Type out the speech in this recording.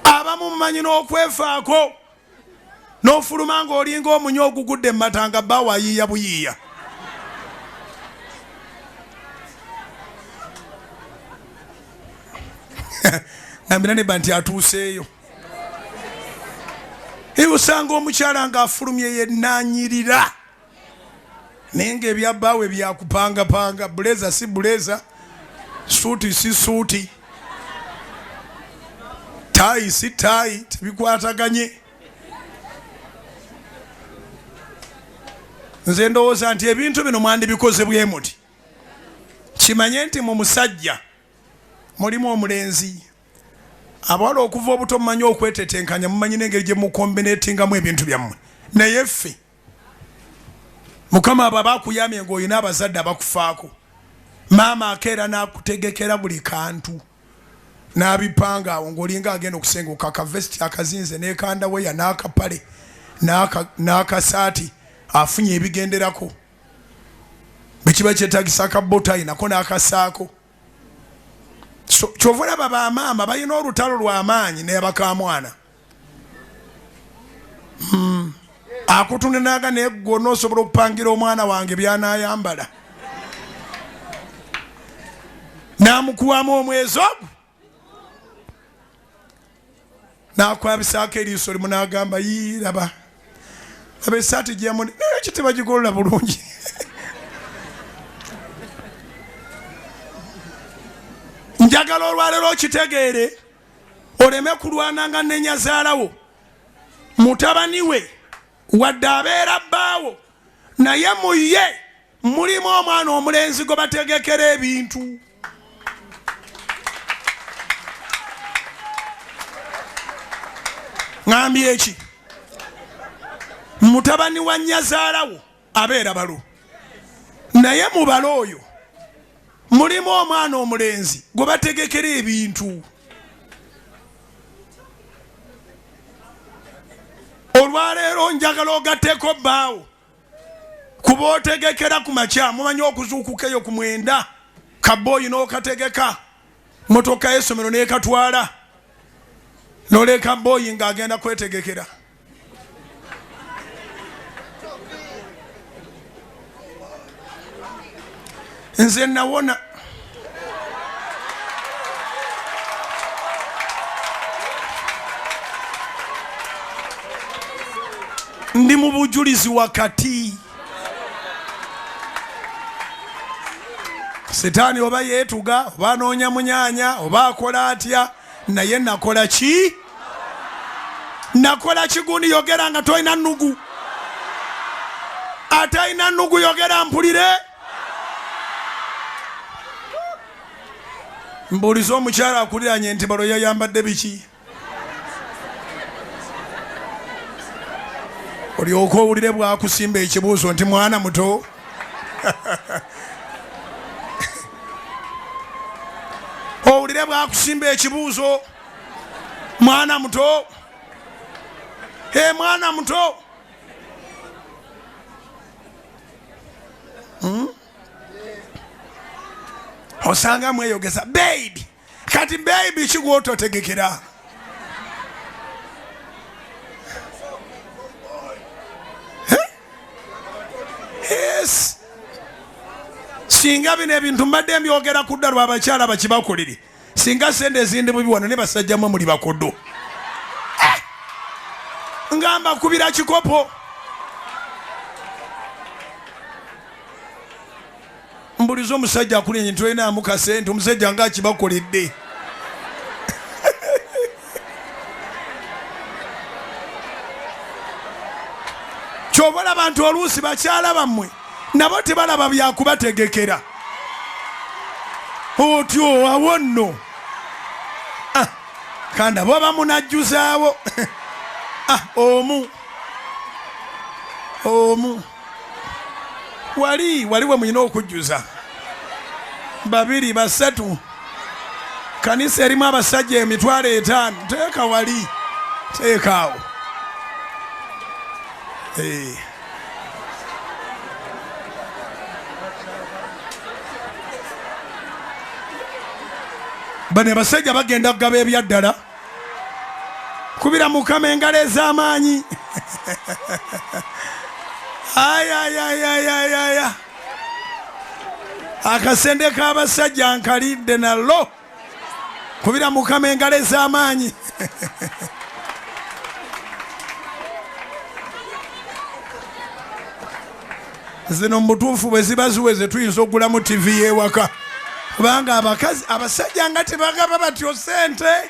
abamu mumanyi n'okwefaako n'ofuluma ng'olinga omunyo ogugudde mu matanga bba wayiiya buyiiya. nambira ne banti atuuseeyo. Osanga omukyala ng'afulumye yennaanyirira naye ng'ebya bbaawe byakupangapanga, buleeza si buleeza, suuti si suuti, taayi si taayi, tebikwataganye. Nze ndowooza nti ebintu bino mwandibikoze bwe muti. Kimanye nti mu musajja mulimu omulenzi. Abawala okuva obuto mumanyi okwetetenkanya, mumanyi n'engeri gye mukombineetingamu ebintu byammwe. Naye ffe Mukama abo bakuyamye ng'olina abazadde abakufaako. Maama akeera n'akutegekera buli kantu n'abipanga awo ng'olinga agenda okusenguka akavesiti akazinze n'ekandaweya n'akapale n'akasaati afunye ebigenderako. Bwe kiba kyetagisa akabotayi nako n'akasaako. Kyova olaba bamaama balina olutalo lw'amaanyi n'abakamwana. Akutunda naga naye gwe n'osobola okupangira omwana wange by'anaayambala. N'amukuwamu omwezi ogwo. N'akwabisaako eriiso limu n'agamba yiiraba. Laba essaati gy'amuni naye kitiba gigolola bulungi. Njagala olwaleero okitegeere oleme kulwananga ne nnyazaalawo. Mutabani we wadde abeera bbaawo naye mu ye mulimu omwana omulenzi gwe bategekera ebintu. Ngambye eki mutabani wa nnyazaalawo abeera balo naye mu balo oyo mulimu omwana omulenzi gwe bategekera ebintu. Olwaleero njagala ogatteko bbaawo kuba otegekera ku makya. Mumanyi okuzuukuka eyo ku 9 kabooyi n'okategeka motoka y'essomero n'ekatwala n'oleka booyi ng'agenda kwetegekera. Nze nawona ndi mu bujulizi wakati. Setaani oba yeetuga oba anoonya munyaanya oba akola atya, naye nakola ki? Nakola ki? Gundi yogera nga toyina nnugu. Atayina nnugu yogera mpulire. Mbuuliza omukyala akuliranye nti balo yayambadde biki? Olyoka owulire bwakusimba ekibuuzo nti mwana muto. Owulire bwakusimba ekibuuzo mwana muto. Mwana muto. Osanga mweyogeza baby. Kati baby kigwototegekera. Yes. Singa bino ebintu mbadde mbyogera ku dda lw'abakyala bakibakolere. Singa sente ezindi bubiwano ne basajjamu muli bakodo. Ngamba kubira kikopo. Mbulizo omusajja akulinye nti olina amuka sente, omusajja nga akibakoledde. Kyobola abantu oluusi bakyala bammwe nabo tebalaba byakubategekera. Otyo awo nno. Kanda bo bamunajjuzaawo. Omu. Wali we muyina okujjuza. 2 3. Kanisa erimu abasajja 5,000. Teeka wali. Teekaawo. Bane basajja bagenda kugaba ebyaddala. kubira mukama engalo ez'amaanyi. Ayayayayaya, akasende k'abasajja nkalidde nallo, kubira mukama engalo ez'amaanyi. Zino mubutuufu bwe ziba ziweze tuyinza okugulamu TV y'ewaka, kubanga abakazi abasajja nga tebagaba batyo sente.